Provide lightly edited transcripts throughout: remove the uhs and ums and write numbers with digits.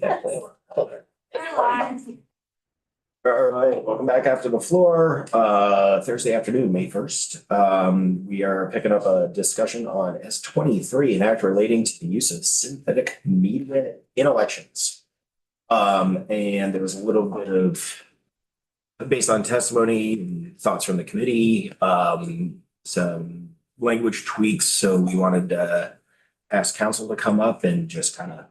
All right, welcome back after the floor. Thursday afternoon, May 1st. We are picking up a discussion on S23, an act relating to the use of synthetic media in elections. And there was a little bit of, based on testimony and thoughts from the committee, some language tweaks. So we wanted to ask council to come up and just kind of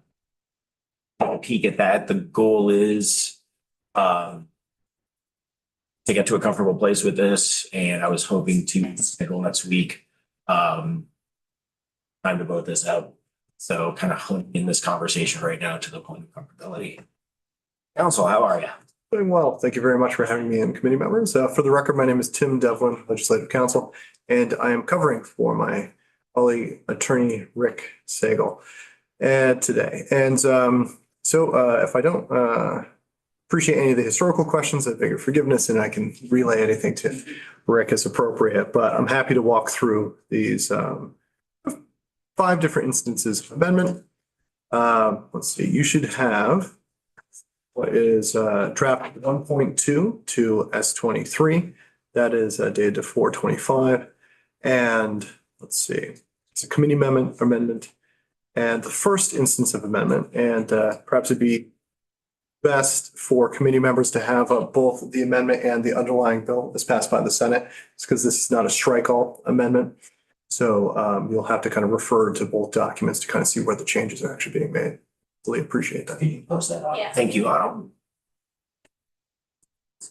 take a peek at that. The goal is to get to a comfortable place with this, and I was hoping to schedule next week time to vote this out. So kind of in this conversation right now to the point of comfortability. Council, how are you? Doing well. Thank you very much for having me in, committee members. For the record, my name is Tim Devlin, Legislative Counsel, and I am covering for my colleague, Attorney Rick Sagel, today. And if I don't appreciate any of the historical questions, I beg your forgiveness, and I can relay anything to Rick as appropriate. But I'm happy to walk through these 5 different instances of amendment. Let's see. You should have what is draft 1.2 to S23. That is dated to 4/25. And let's see, it's a committee amendment. And the first instance of amendment, and perhaps it'd be best for committee members to have both the amendment and the underlying bill as passed by the Senate. It's because this is not a strike-all amendment. So you'll have to kind of refer to both documents to kind of see where the changes are actually being made. Really appreciate that. Can you post that on? Yeah. Thank you.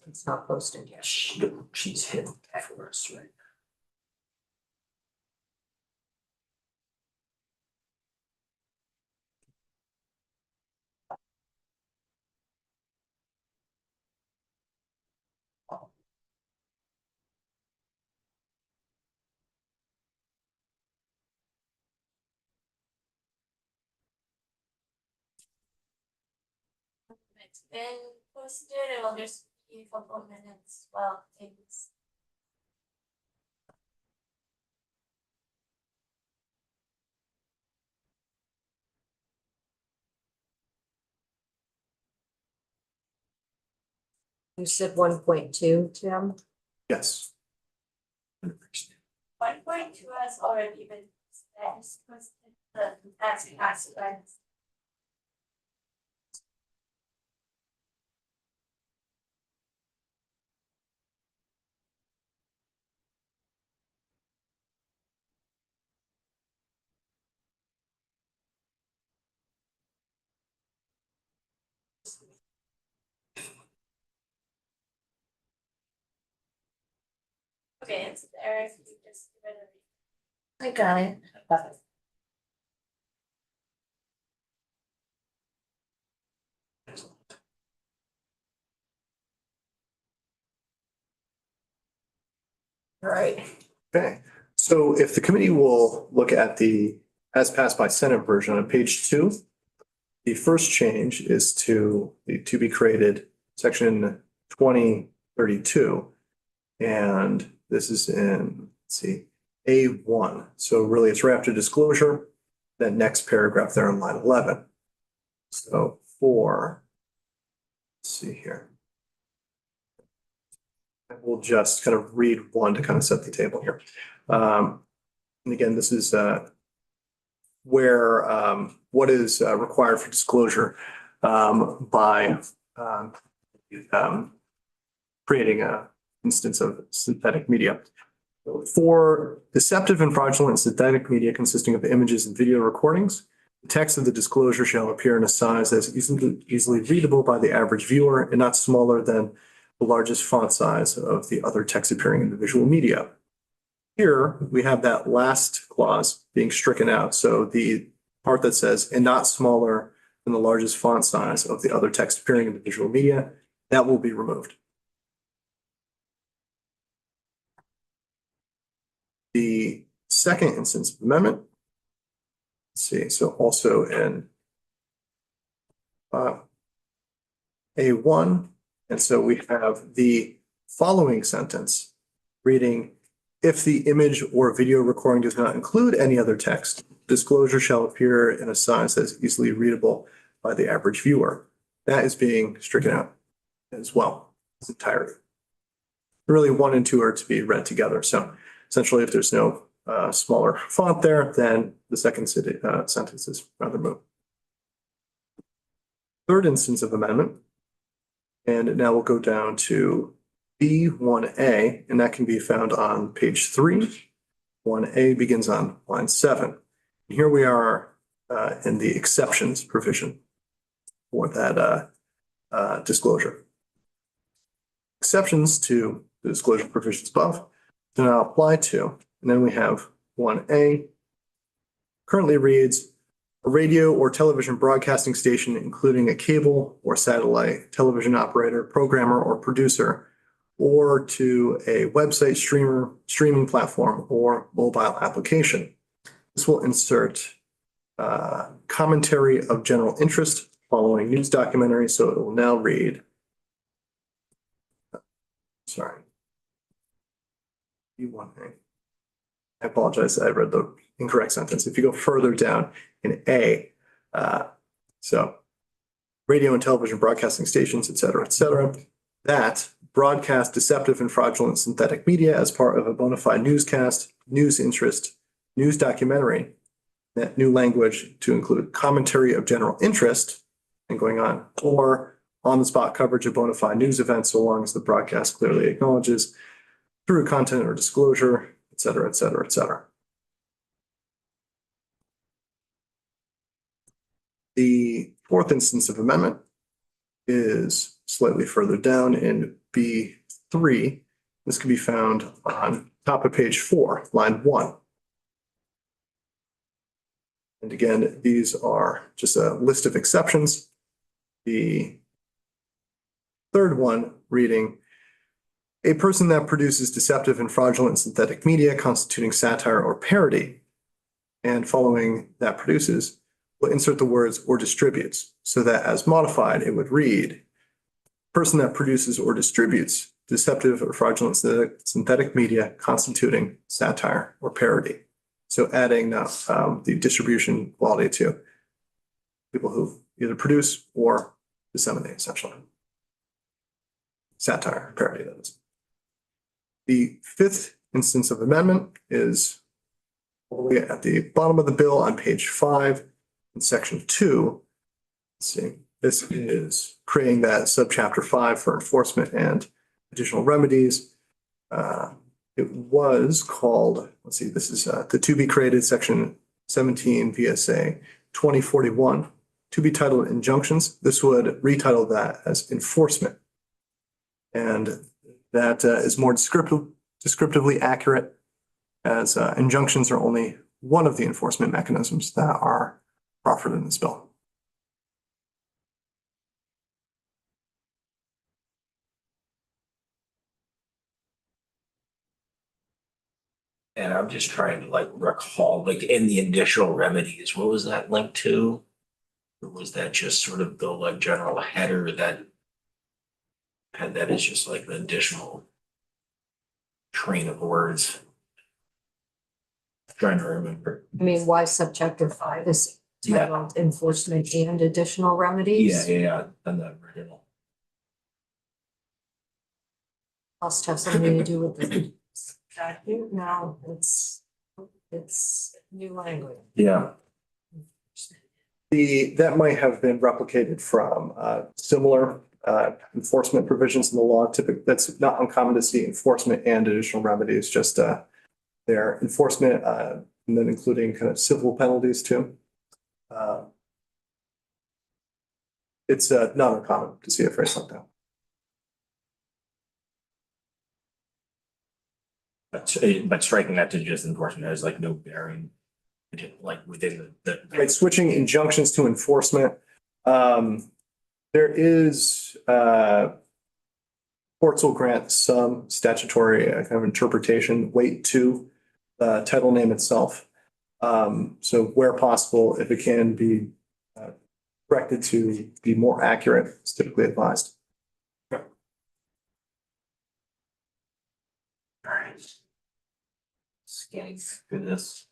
It's not posted yet. She's hit that for us, right? It's been posted, it'll just be a couple of minutes while things. You said 1.2, Tim? Yes. 1.2 has already been posted, the asking items. Okay, it's there if you just give it a. I got it. All right. Okay. So if the committee will look at the as passed by Senate version on page 2, the first change is to the to be created section 2032. And this is in, let's see, A1. So really it's right after disclosure, that next paragraph there on line 11. So let's see here. We'll just kind of read one to kind of set the table here. And again, this is where what is required for disclosure by creating an instance of synthetic media. For deceptive and fraudulent synthetic media consisting of images and video recordings, the text of the disclosure shall appear in a size that is easily readable by the average viewer and not smaller than the largest font size of the other text appearing in the visual media. Here, we have that last clause being stricken out. So the part that says, and not smaller than the largest font size of the other text appearing in the visual media, that will be removed. The second instance of amendment, let's see, so also in A1, and so we have the following sentence reading, if the image or video recording does not include any other text, disclosure shall appear in a size that is easily readable by the average viewer. That is being stricken out as well, its entirety. Really, 1 and 2 are to be read together. So essentially, if there's no smaller font there, then the second sentence is rather moot. Third instance of amendment. And now we'll go down to B1A, and that can be found on page 3. 1A begins on line 7. And here we are in the exceptions provision for that disclosure. Exceptions to the disclosure provisions above do now apply to, and then we have 1A. Currently reads, a radio or television broadcasting station, including a cable or satellite television operator, programmer, or producer, or to a website streaming platform or mobile application. This will insert commentary of general interest following news documentary, so it will now read, sorry, B1A. I apologize, I read the incorrect sentence. If you go further down in A, so radio and television broadcasting stations, et cetera, that broadcast deceptive and fraudulent synthetic media as part of a bona fide newscast, news interest, news documentary, that new language to include commentary of general interest and going on, or on-the-spot coverage of bona fide news events so long as the broadcast clearly acknowledges true content or disclosure, et cetera, et cetera, et cetera. The fourth instance of amendment is slightly further down in B3. This can be found on top of page 4, line 1. And again, these are just a list of exceptions. The third one reading, a person that produces deceptive and fraudulent synthetic media constituting satire or parody, and following that produces, will insert the words or distributes, so that as modified, it would read, person that produces or distributes deceptive or fraudulent synthetic media constituting satire or parody. So adding the distribution quality to people who either produce or disseminate, essentially. Satire, parody, that is. The fifth instance of amendment is all the way at the bottom of the bill on page 5 in section 2. Let's see, this is creating that subchapter 5 for enforcement and additional remedies. It was called, let's see, this is the to be created section 17 VSA 2041, to be titled injunctions. This would retitle that as enforcement. And that is more descriptively accurate, as injunctions are only one of the enforcement mechanisms that are offered in this bill. And I'm just trying to recall, in the additional remedies, what was that linked to? Or was that just sort of the general header that had that as just an additional train of words? Trying to remember. I mean, why subchapter 5 is titled enforcement and additional remedies? Yeah, and the original. Must have something to do with the statute. No, it's new language. Yeah. That might have been replicated from similar enforcement provisions in the law. Typically, that's not uncommon to see enforcement and additional remedies, just their enforcement and then including kind of civil penalties too. It's not uncommon to see a phrase like that. But striking that to just enforcement has no bearing, within the. Right, switching injunctions to enforcement. There is courts will grant some statutory kind of interpretation weight to the title name itself. So where possible, if it can be corrected to be more accurate, it's typically advised. All right. Scanning through this.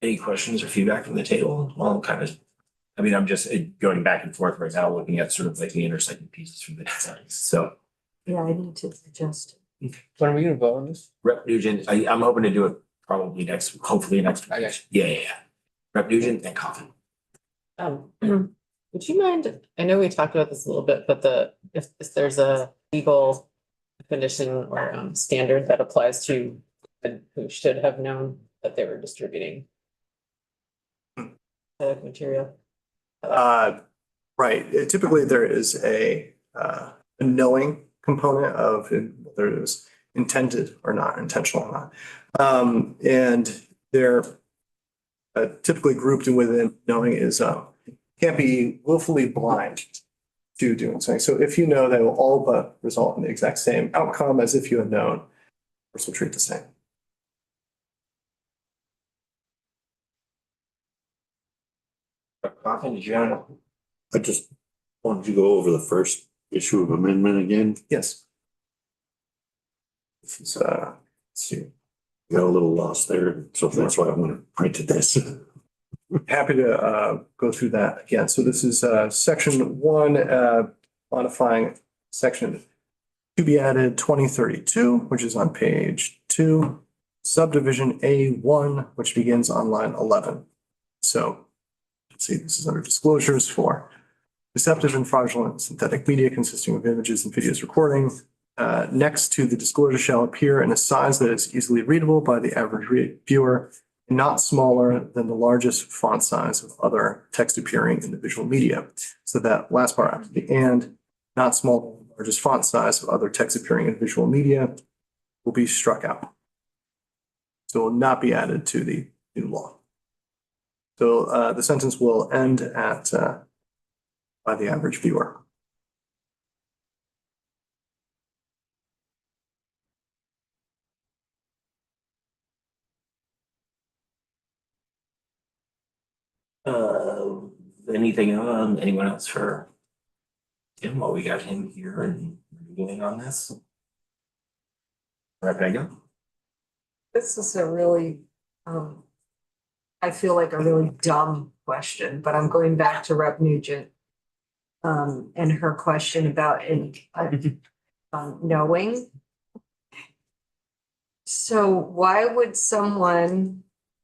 Any questions or feedback from the table? Well, kind of, I mean, I'm just going back and forth right now, looking at sort of like the intersecting pieces from the designs. So Yeah, I need to suggest. When are we gonna vote on this? Rep Nugent, I'm hoping to do it probably hopefully next week. I got Yeah. Rep Nugent and Coffin. Would you mind, I know we talked about this a little bit, but if there's a legal definition or standard that applies to who should have known that they were distributing material? Right, typically there is a knowing component of whether it was intended or not, intentional or not. And they're typically grouped within knowing is can't be willfully blind to doing something. So if you know that will all but result in the exact same outcome as if you had known, course will treat the same. Rep Coffin, did you have? I just wanted to go over the first issue of amendment again. Yes. This is, let's see. Got a little lost there, so that's why I want to print this. Happy to go through that again. So this is section 1, modifying section to be added 2032, which is on page 2, subdivision A1, which begins on line 11. So let's see, this is under disclosures for deceptive and fraudulent synthetic media consisting of images and videos recording. Next to the disclosure shall appear in a size that is easily readable by the average viewer, not smaller than the largest font size of other text appearing in the visual media. So that last part after the and, not smaller than the largest font size of other text appearing in visual media will be struck out. So it will not be added to the new law. So the sentence will end at by the average viewer. Anything anyone else for Tim while we got him here and reviewing on this? Rep Hagan? This is a really, I feel like a really dumb question, but I'm going back to Rep Nugent. And her question about knowing. So why would someone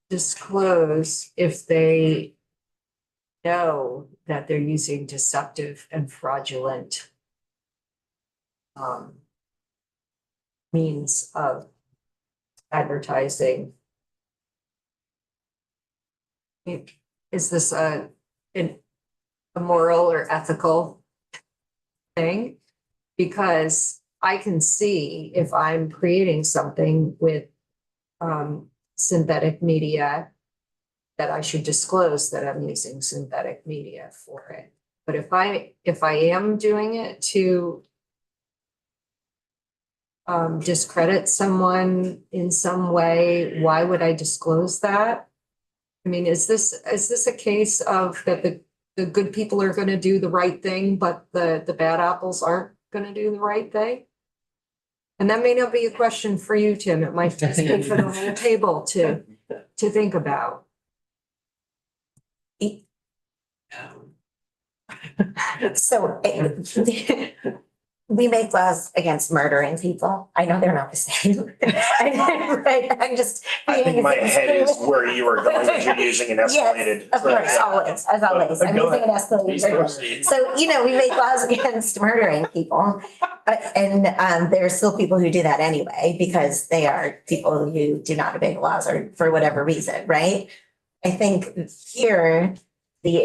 disclose if they know that they're using deceptive and fraudulent means of advertising? Is this a moral or ethical thing? Because I can see if I'm creating something with synthetic media that I should disclose that I'm using synthetic media for it. But if I am doing it to discredit someone in some way, why would I disclose that? I mean, is this a case of that the good people are going to do the right thing, but the bad apples aren't going to do the right thing? And that may not be a question for you, Tim. It might just be for the whole table to think about. So we make laws against murdering people. I know they're not the same. Right? I'm just. I think my head is where you are going, if you're using an escalated. Yes, of course, always, as always. I'm Go using an Please escalated. proceed. So, we make laws against murdering people. And there are still people who do that anyway, because they are people who do not obey the laws or for whatever reason, right? I think here, the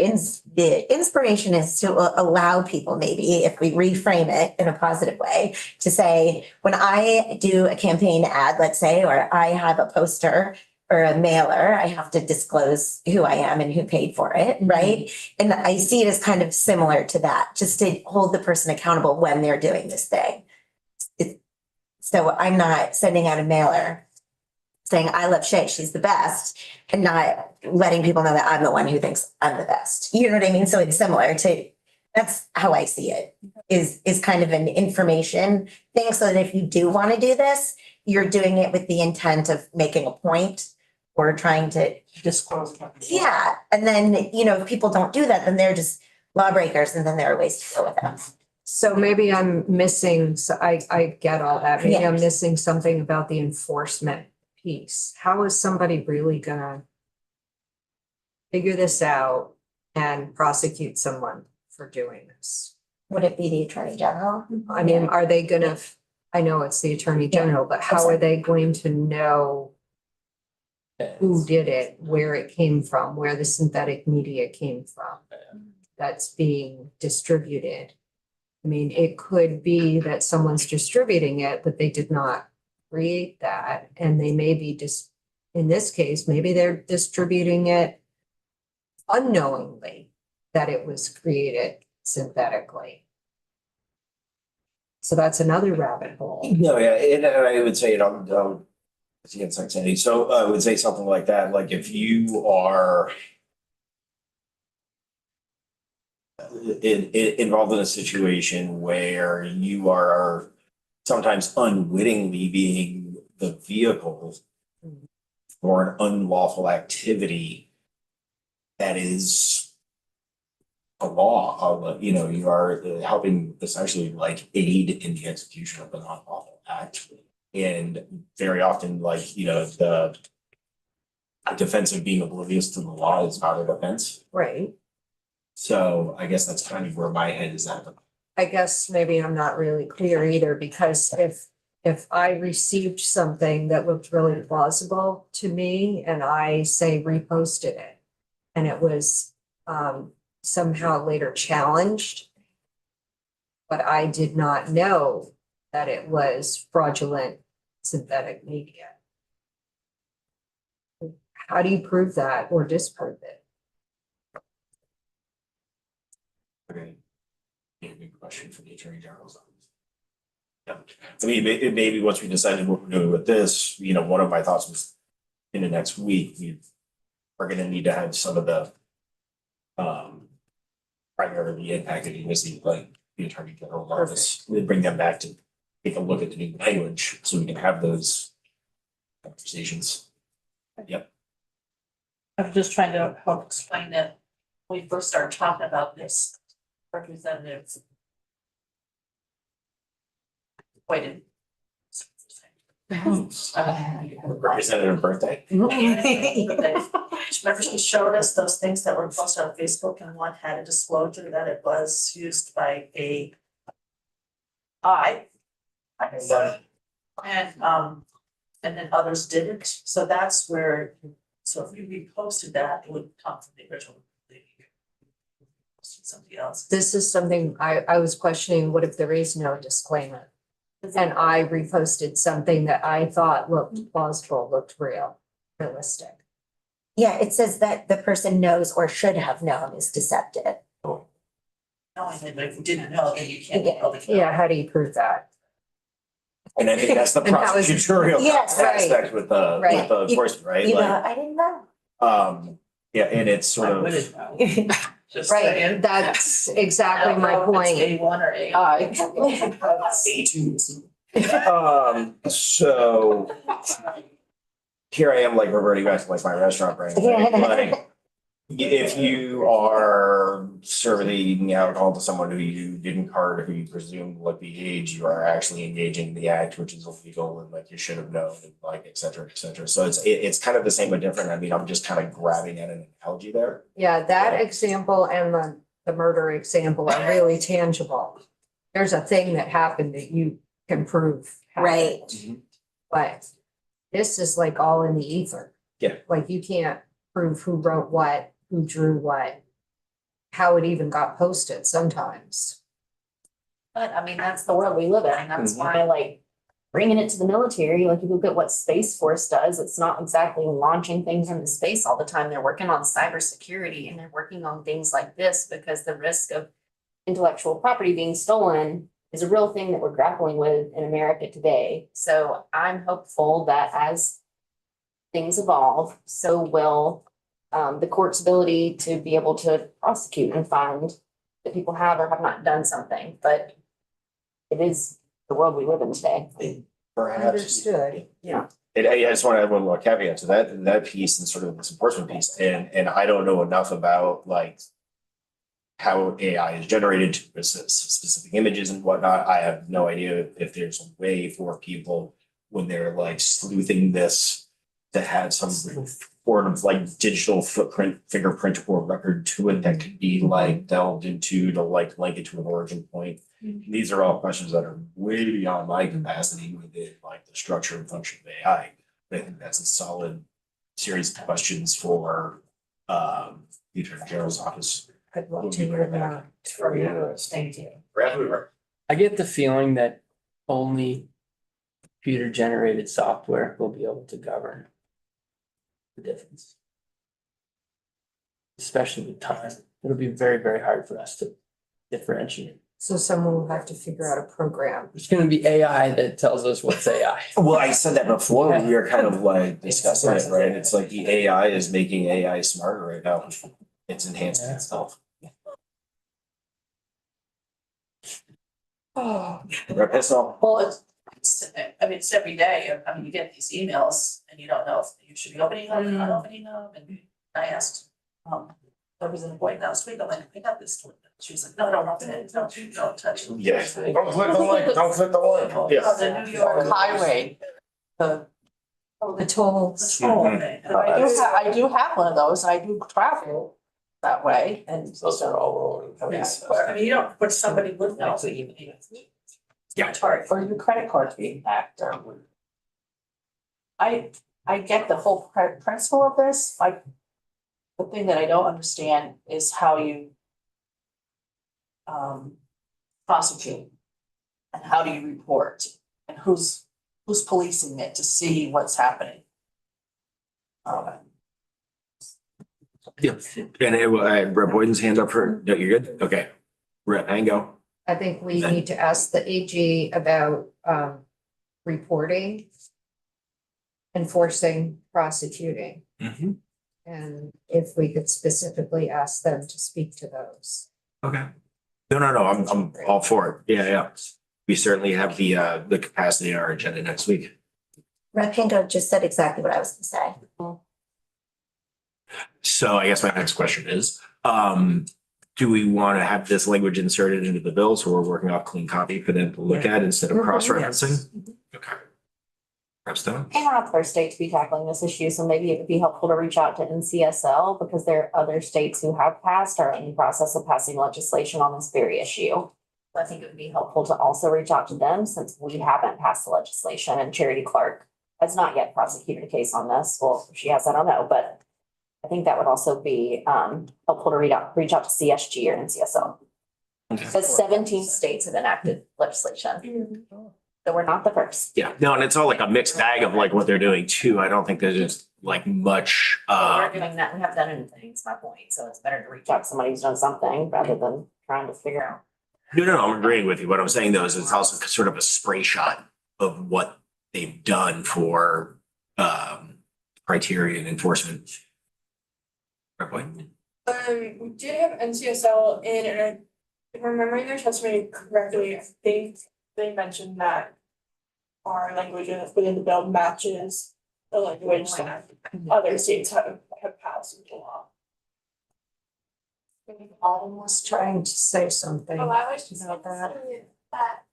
inspiration is to allow people, maybe if we reframe it in a positive way, to say, when I do a campaign ad, let's say, or I have a poster or a mailer, I have to disclose who I am and who paid for it, right? And I see it as kind of similar to that, just to hold the person accountable when they're doing this thing. So I'm not sending out a mailer saying, I love Shay, she's the best, and not letting people know that I'm the one who thinks I'm the best. You know what I mean? So it's similar to, that's how I see it, is kind of an information thing, so that if you do want to do this, you're doing it with the intent of making a point or trying to, Disclose. yeah. And then, if people don't do that, then they're just lawbreakers and then there are ways to deal with them. So maybe I'm missing, so I get all that. Maybe Yeah. I'm missing something about the enforcement piece. How is somebody really gonna figure this out and prosecute someone for doing this? Would it be the attorney general? I mean, are they gonna, I know it's the attorney general, but how are they going to know who did it, where it came from, where the synthetic media came from that's being distributed? I mean, it could be that someone's distributing it, but they did not create that, and they may be just, in this case, maybe they're distributing it unknowingly that it was created synthetically. So that's another rabbit hole. No, yeah, and I would say, it's like Sandy, so I would say something like that, like if you are involved in a situation where you are sometimes unwittingly being the vehicle for an unlawful activity that is a law, you are helping essentially like aid in the execution of an unlawful act. And very often, the defense of being oblivious to the law is not a defense. Right. So I guess that's kind of where my head is at. I guess maybe I'm not really clear either, because if I received something that looked really plausible to me and I say reposted it and it was somehow later challenged, but I did not know that it was fraudulent synthetic media. How do you prove that or disprove it? Okay. Yeah, big question for the attorney general's office. Yeah, I mean, maybe once we decided what we're doing with this, one of my thoughts was in the next week, we are gonna need to have some of the primarily impacted agencies like the attorney general's office, we bring them back to take a look at the new language so we can have those conversations. Yep. I'm just trying to help explain that when we first started talking about this, representative waited. Representative birthday. Remember she showed us those things that were posted on Facebook and one had a disclosure that it was used by a and then others didn't, so that's where, so if you reposted that, it would come from the original. Somebody else. This is something I was questioning, what if there is no disclaimer? And I reposted something that I thought looked plausible, looked realistic. Yeah, it says that the person knows or should have known is deceptive. Knowing that if you didn't know, then you can't. get public Yeah, how do you prove that? And I think that's the And how is- prosecutorial Yes, right. aspect with the Right. enforcement, right? I didn't know. Yeah, and it's sort I of. wouldn't know. Just Right, saying. that's exactly my point. A1 or AI. So here I am like reverting back to like my restaurant brain. Like, if you are serving alcohol to someone who you didn't card, who you presumed would be age, you are actually engaging in the act, which is illegal and like you should have known, and like et cetera, et cetera. So it's kind of the same but different. I mean, I'm just kind of grabbing at an analogy there. Yeah, that example and the murder example are really tangible. There's a thing that happened that you can prove. happened. Right. But this is like all in the ether. Yeah. Like you can't prove who wrote what, who drew what, how it even got posted sometimes. But I mean, that's the world we live in. That's Mhm. why like bringing it to the military, like you look at what Space Force does, it's not exactly launching things into space all the time. They're working on cybersecurity and they're working on things like this because the risk of intellectual property being stolen is a real thing that we're grappling with in America today. So I'm hopeful that as things evolve, so will the court's ability to be able to prosecute and find that people have or have not done something, but it is the world we live in today. Perhaps. Understood. Yeah. And I just want to add one more caveat to that piece and sort of this enforcement piece, and I don't know enough about like how AI is generated to specific images and whatnot. I have no idea if there's a way for people when they're like sleuthing this to have some sort of like digital footprint, fingerprint or record to it that could be like delved into to like link it to an origin point. These are all questions that are way beyond my capacity within like the structure and function of AI. But I think that's a solid series of questions for the Attorney General's office. I'd love to hear that. For you, thank you. I get the feeling that only computer generated software will be able to govern the difference. Especially with time. It'll be very, very hard for us to differentiate. So someone will have to figure out a program. There's gonna be AI that tells us what's AI. Well, I said that before, we were kind of like discussing it, right? It's like the AI is making AI smarter right now. It's enhancing itself. Oh. Rep Pistol. Well, it's every day, I mean, you get these emails and you don't know if you should be opening them, or not opening them, and I asked, Representative Boyd last week, I'm like, I got this one. She was like, no, don't open it, don't touch it. Yeah. Don't click the link, don't click the link. Yeah. Oh, the New York highway, the The tolls. the toll thing, and I do have one of those, I do travel that way, and. Those are all rolling. Yeah, I mean, you don't, but somebody would know. Yeah. Or your credit card's being hacked or. I get the whole principle of this, like. The thing that I don't understand is how you. Prosecute. And how do you report, and who's policing it to see what's happening? Yeah, and Rep Boyden's hand up for, no, you're good? Okay. Rep Hango. I think we need to ask the AG about reporting, enforcing, prosecuting. And if we could specifically ask them to speak to those. Okay. No, I'm all for it. Yeah. We certainly have the capacity in our agenda next week. Rep Pinto just said exactly what I was gonna say. So I guess my next question is, do we want to have this language inserted into the bill? So we're working off clean copy for them to look at instead of cross-referencing? Okay. Rep Stone? And we're not the first state to be tackling this issue, so maybe it would be helpful to reach out to NCSL because there are other states who have passed or are in the process of passing legislation on this very issue. I think it would be helpful to also reach out to them since we haven't passed the legislation and Charity Clark has not yet prosecuted a case on this. Well, if she has, I don't know, but I think that would also be helpful to reach out to CSG or NCSL. Because 17 states have enacted legislation. So we're not the first. Yeah, no, and it's all like a mixed bag of like what they're doing too. I don't think there's just like much, We're doing that, we haven't done anything, is my point. So it's better to reach out to somebody who's done something rather than trying to figure out. no, I'm agreeing with you. What I'm saying though is it's also sort of a spray shot of what they've done for criteria and enforcement. Rep Boyd? We did have NCSL in, and if I'm remembering their testimony correctly, I think they mentioned that our language within the bill matches the language that other states have passed into law. Autumn was trying to say something. Oh, I was just about gonna that. say that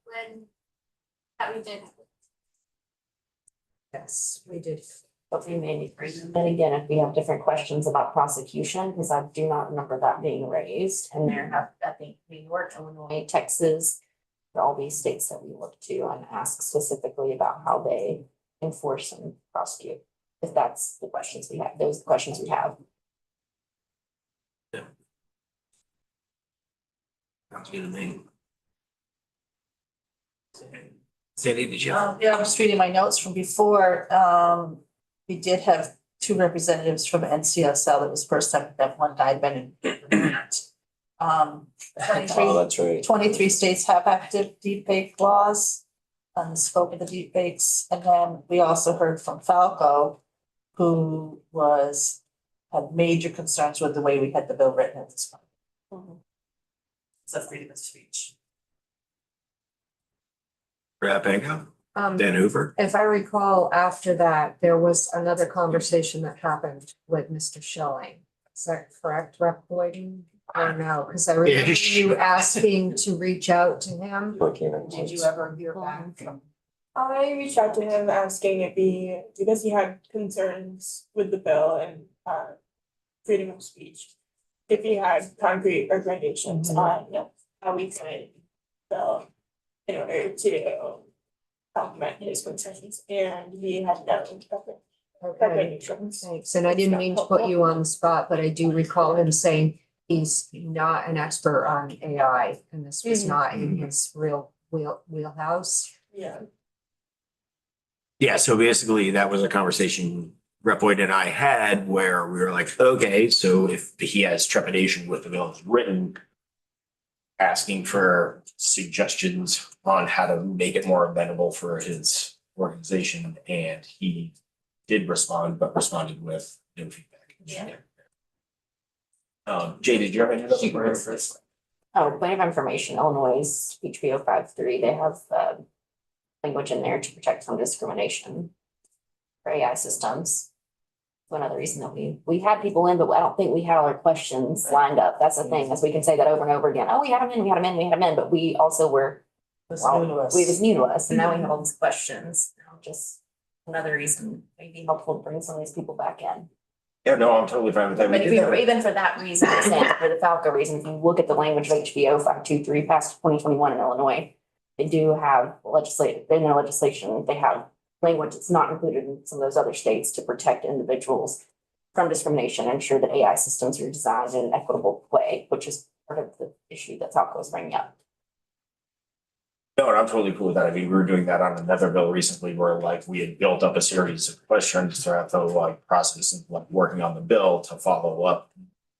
that we did. Yes, we did. But we may need, then again, if we have different questions about prosecution, because I do not remember that being raised. And there have, I think, New York, Illinois, Texas, all these states that we look to and ask specifically about how they enforce and prosecute. If that's the questions we have, those questions we have. Sounds good to me. Sandy, did you? Yeah, I'm just reading my notes from before. We did have 2 representatives from NCSL. It was the first time that one died been in. Oh, that's right. 23 states have active deepfake laws on the scope of the deepfakes. And then we also heard from Falco, who had major concerns with the way we had the bill written at this point. It's a freedom of speech. Rep Hango? Dan Hoover. If I recall, after that, there was another conversation that happened with Mr. Schilling. Is that correct, Rep. Boyding? Or no, because I remember you asking to reach out to him. Did you ever hear back from? I reached out to him asking if he, because he had concerns with the bill and freedom of speech. If he had concrete recommendations on how we could bill in order to complement his concerns, and he had no Okay, recommendations. thanks. And I didn't mean to put you on the spot, but I do recall him saying he's not an expert on AI, and this was not in his real wheelhouse. Yeah. Yeah, so basically that was a conversation Rep. Boyd and I had where we were like, okay, so if he has trepidation with the bill as written, asking for suggestions on how to make it more amenable for his organization, and he did respond, but responded with no feedback. Yeah. Jay, did you have any other? Oh, point of information, Illinois HB 053, they have language in there to protect from discrimination for AI systems. So another reason that we had people in, but I don't think we had all our questions lined up. That's the thing, is we can say that over and over again. Oh, we had them in, but we also were, it was new to us, and now we have all these questions. Just another reason, maybe helpful to bring some of these people back in. Yeah, no, I'm totally fine with that. But even for that reason, for the Falco reason, if you look at the language of HB 523 passed 2021 in Illinois, they do have in their legislation, they have language that's not included in some of those other states to protect individuals from discrimination and ensure that AI systems are designed in an equitable way, which is part of the issue that Falco is bringing up. No, and I'm totally cool with that. I mean, we were doing that on another bill recently where like we had built up a series of questions throughout the like process of like working on the bill to follow up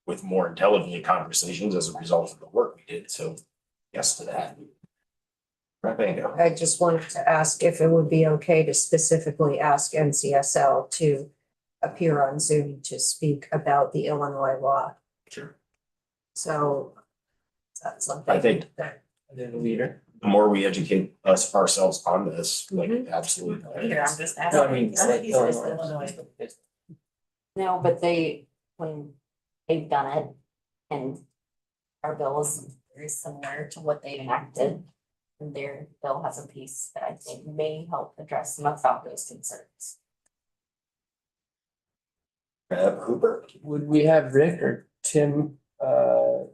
with more intelligent conversations as a result of the work we did. So yes to that. Rep. Ango. I just wanted to ask if it would be okay to specifically ask NCSL to appear on Zoom to speak about the Illinois law. Sure. So that's something. I think- that- They're the leader. The more we educate ourselves on this, like absolutely. Here, I'm just No, I asking. mean, I think he's just Illinois. Illinois. No, but when they've done it, and our bill is very similar to what they enacted. And their bill has a piece that I think may help address some of Falco's concerns. Rep. Hooper. Would we have Rick or Tim do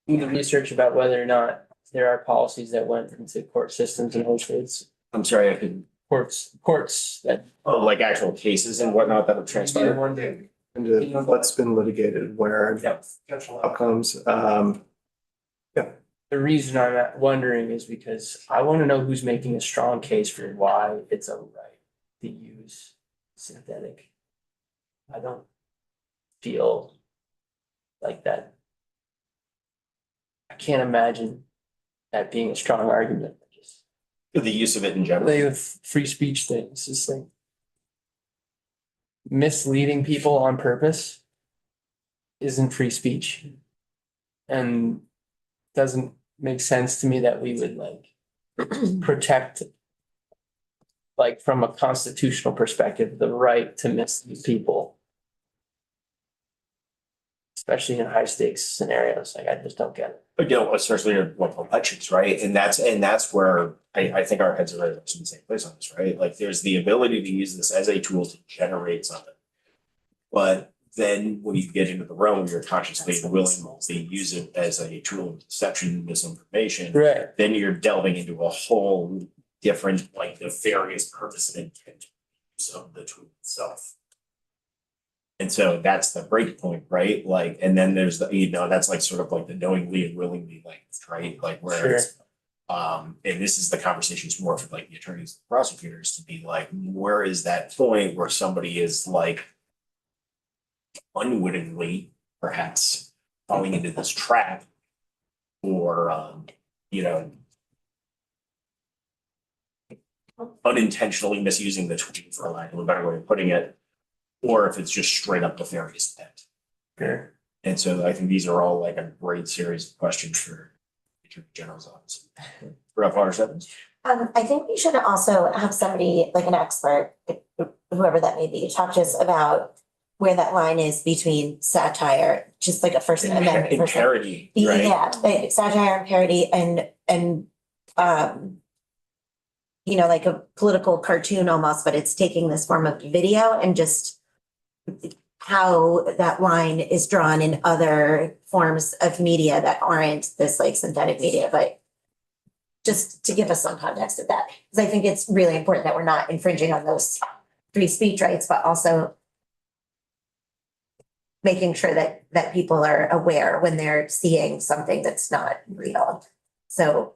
the research about whether or not there are policies that went into court systems in other states? I'm sorry, I could, Courts that. oh, like actual cases and whatnot that have transpired. One day. And what's been litigated, where Yep. outcomes, The reason I'm wondering is because I want to know who's making a strong case for why it's a right to use synthetic. I don't feel like that. I can't imagine that being a strong argument. Just The use of it in general. the free speech thing, it's just like misleading people on purpose isn't free speech. And doesn't make sense to me that we would like protect, like from a constitutional perspective, the right to mislead people. Especially in high stakes scenarios, like I just don't get it. You know, especially in like elections, right? And that's where I think our heads are very much in the same place on this, right? Like there's the ability to use this as a tool to generate something. But then when you get into the realm where you're consciously and willingly use it as a tool of deception, misinformation, Right. then you're delving into a whole different, like nefarious purpose and intent use of the tool itself. And so that's the break point, right? Like, and then there's the, you know, that's like sort of like the knowingly and willingly language, right? Like where it's, and this is the conversations more for like the attorneys, and prosecutors to be like, where is that point where somebody is like unwittingly perhaps falling into this trap or, you know, unintentionally misusing the tool, for lack of a better way of putting it, or if it's just straight up nefarious intent. Sure. And so I think these are all like a great series of questions for the Attorney General's office. Rep. Water Stebbins. I think we should also have somebody, like an expert, whoever that may be, talk to us about where that line is between satire, just like a First Amendment. In parody, right? Yeah, like satire and parody like a political cartoon almost, but it's taking this form of video and just how that line is drawn in other forms of media that aren't this like synthetic media, but just to give us some context of that, because I think it's really important that we're not infringing on those free speech rights, but also making sure that people are aware when they're seeing something that's not real. So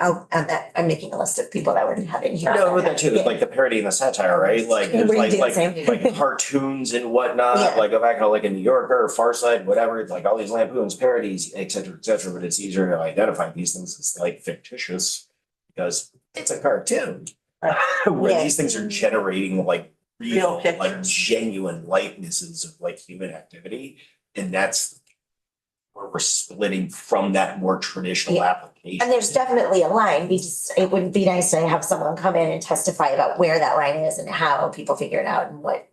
I'll add that, I'm making a list of people that would have in here. No, with that too, like the parody and the satire, right? Like, Yeah, there's we do the same. like cartoons and whatnot, Yeah. like go back to like a New Yorker or Far Side, whatever, like all these lampoons, parodies, et cetera, but it's easier to identify these things as like fictitious because it's a cartoon. Where Yeah. these things are generating like real, Real like pictures. genuine likenesses of like human activity. And that's where we're splitting from that more traditional Yeah. application. And there's definitely a line, it would be nice to have someone come in and testify about where that line is and how people figure it out and what.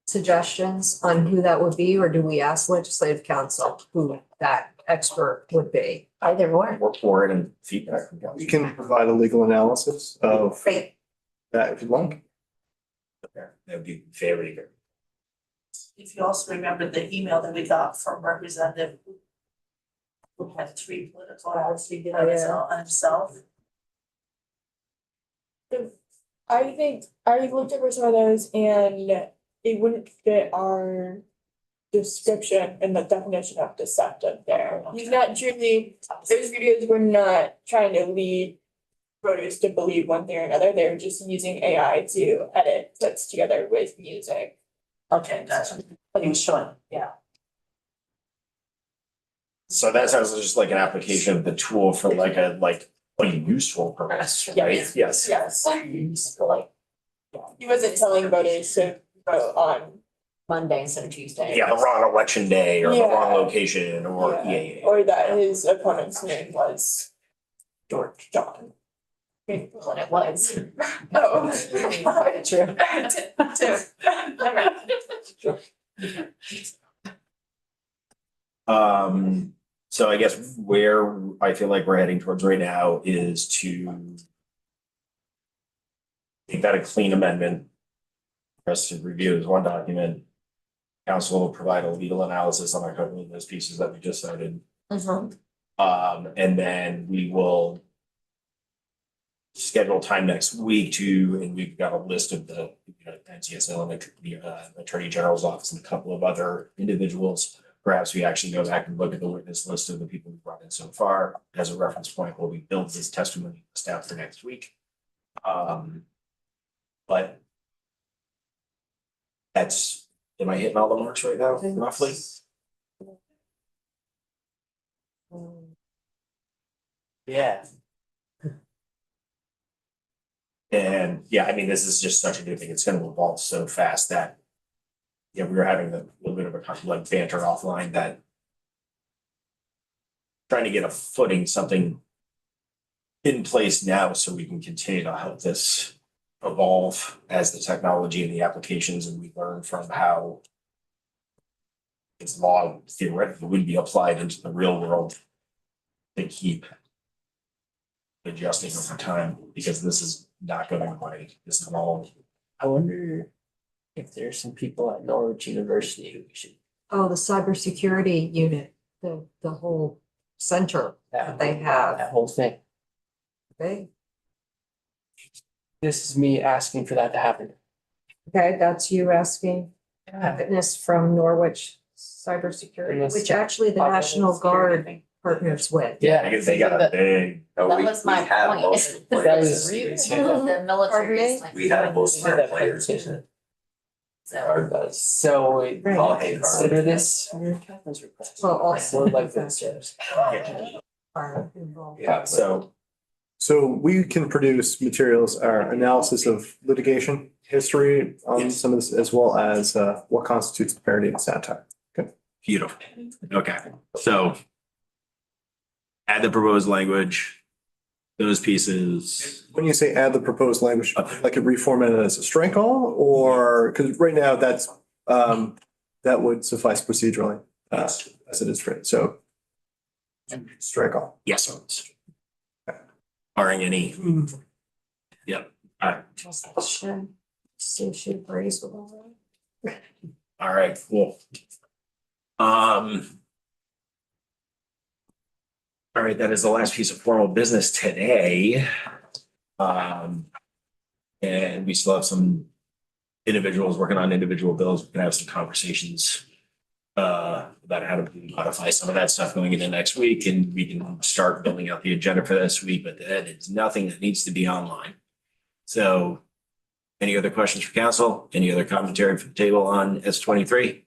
Suggestions on who that would be, or do we ask legislative council who that expert would be? Either or. Work for it and feedback from council. We can provide a legal analysis of Great. that if you'd like. That would be very good. If you also remember the email that we got from Representative who had 3 political ads he did on himself. I think I looked over some of those and it wouldn't fit our description and the definition of deceptive there. He's not truly, those videos were not trying to lead voters to believe one thing or another. They're just using AI to edit clips together with music. Okay, gotcha. But he was showing, yeah. So that sounds just like an application of the tool for like a useful purpose, right? Yes. Yes. Like, He wasn't telling voters to vote on. Monday instead of Tuesday. Yeah, the wrong election day or the wrong Yeah. location or, yeah. Or that his opponent's name was George John. Well, it was. Oh. true. So I guess where I feel like we're heading towards right now is to make that a clean amendment. For us to review as one document. Council will provide a legal analysis on a couple of those pieces that we just cited. Mhm. And then we will schedule time next week and we've got a list of the NCSL and the Attorney General's office and a couple of other individuals. Perhaps we actually go back and look at the witness list of the people we've brought in so far as a reference point while we build this testimony staff for next week. But that's, am I hitting all the marks right now, roughly? Yeah. And yeah, I mean, this is just such a new thing. It's gonna evolve so fast that. Yeah, we were having a little bit of a like banter offline that. Trying to get a footing, something. In place now so we can continue to help this evolve as the technology and the applications and we learn from how. This law theoretically would be applied into the real world. To keep. Adjusting over time because this is not going away. This is all. I wonder if there's some people at Norwich University who we should. Oh, the cybersecurity unit, the whole center that they have. That whole thing. Okay, This is me asking for that to happen. okay, that's you asking Yeah. witness from Norwich Cybersecurity, Yes. which actually the National Guard partners with. Yeah. Because they got a big. That was my point. That was. The military is like. We had most of our That players. presentation. So, So Right. All hate consider cards. this your Catherine's request. Well, also- Or like this. Are involved. Yeah, So we can produce materials, analysis of litigation history on Yes. some of this, as well as what constitutes parody and satire. Beautiful. Okay, so. add the proposed language, those pieces. When you say add the proposed language, like it reformatted as a strike all, or, because right now that's, that would suffice procedurally, as it is written, so. Strike all. Yes. Barring any. Yep. Should agrees with all All right, cool. All right, that is the last piece of formal business today. And we still have some individuals working on individual bills. We can have some conversations about how to modify some of that stuff going into next week, and we can start building out the agenda for this week, but that it's nothing that needs to be online. So any other questions for council? Any other commentary from the table on S23?